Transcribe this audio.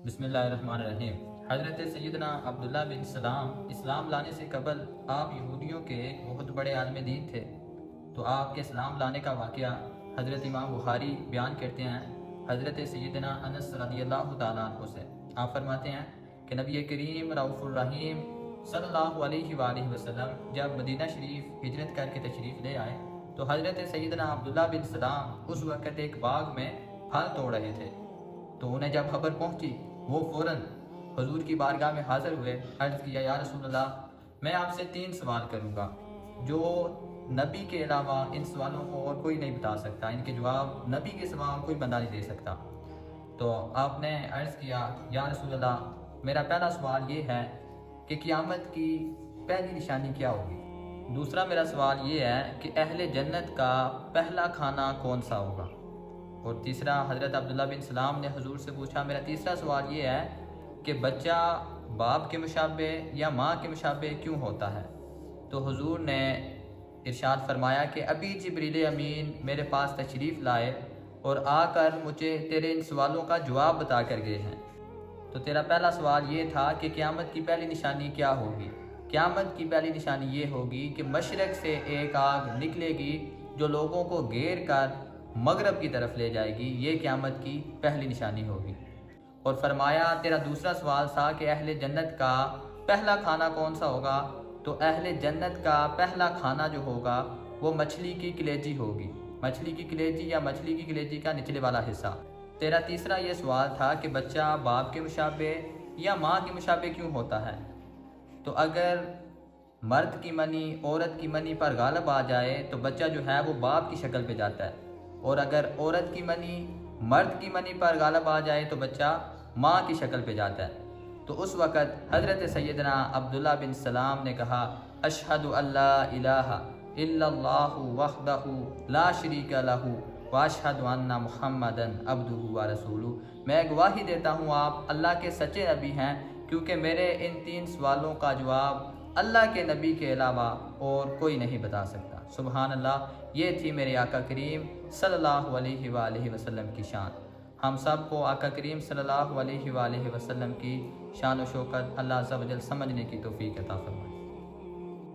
بسم اللہ الرحمن الرحیم۔ حضرت سیدنا عبداللہ بن سلام اسلام لانے سے قبل آپ یہودیوں کے بہت بڑے عالم دین تھے، تو آپ کے اسلام لانے کا واقعہ حضرت امام بخاری بیان کرتے ہیں حضرت سیدنا انس رضی اللہ تعالیٰ عنہ سے۔ آپ فرماتے ہیں کہ نبی کریم رؤوف الرحیم صلی اللہ علیہ وآلہ وسلم جب مدینہ شریف ہجرت کر کے تشریف لے آئے تو حضرت سیدنا عبداللہ بن سلام اس وقت ایک باغ میں پھل توڑ رہے تھے، تو انہیں جب خبر پہنچی وہ فوراً حضور کی بارگاہ میں حاضر ہوئے۔ عرض کیا یا رسول اللہ، میں آپ سے 3 سوال کروں گا جو نبی کے علاوہ ان سوالوں کو اور کوئی نہیں بتا سکتا، ان کے جواب نبی کے سوا اور کوئی بندہ نہیں دے سکتا۔ تو آپ نے عرض کیا یا رسول اللہ، میرا پہلا سوال یہ ہے کہ قیامت کی پہلی نشانی کیا ہوگی؟ دوسرا میرا سوال یہ ہے کہ اہل جنت کا پہلا کھانا کون سا ہوگا؟ اور تیسرا حضرت عبداللہ بن سلام نے حضور سے پوچھا میرا تیسرا سوال یہ ہے کہ بچہ باپ کے مشابہ یا ماں کے مشابہ کیوں ہوتا ہے؟ تو حضور نے ارشاد فرمایا کہ ابھی جبریل امین میرے پاس تشریف لائے اور آ کر مجھے تیرے ان سوالوں کا جواب بتا کر گئے ہیں۔ تو تیرا پہلا سوال یہ تھا کہ قیامت کی پہلی نشانی کیا ہوگی؟ قیامت کی پہلی نشانی یہ ہوگی کہ مشرق سے ایک آگ نکلے گی جو لوگوں کو گھیر کر مغرب کی طرف لے جائے گی، یہ قیامت کی پہلی نشانی ہوگی۔ اور فرمایا تیرا دوسرا سوال تھا کہ اہل جنت کا پہلا کھانا کون سا ہوگا؟ تو اہل جنت کا پہلا کھانا جو ہوگا وہ مچھلی کی کلیجی ہوگی، مچھلی کی کلیجی یا مچھلی کی کلیجی کا نچلے والا حصہ۔ تیرا تیسرا یہ سوال تھا کہ بچہ باپ کے مشابہ یا ماں کے مشابہ کیوں ہوتا ہے؟ تو اگر مرد کی منی عورت کی منی پر غالب آ جائے تو بچہ جو ہے وہ باپ کی شکل پہ جاتا ہے، اور اگر عورت کی منی مرد کی منی پر غالب آ جائے تو بچہ ماں کی شکل پہ جاتا ہے۔ تو اس وقت حضرت سیدنا عبداللہ بن سلام نے کہا اشہد اللہ الہ الا اللہ وحدہ لا شریک لہ واشہد ان محمدا عبدہ ورسولہ، میں گواہی دیتا ہوں آپ اللہ کے سچے نبی ہیں، کیونکہ میرے ان 3 سوالوں کا جواب اللہ کے نبی کے علاوہ اور کوئی نہیں بتا سکتا۔ سبحان اللہ، یہ تھی میرے آقا کریم صلی اللہ علیہ وآلہ وسلم کی شان۔ ہم سب کو آقا کریم صلی اللہ علیہ وآلہ وسلم کی شان و شوکت اللہ عز و جل سمجھنے کی توفیق عطا فرمائے۔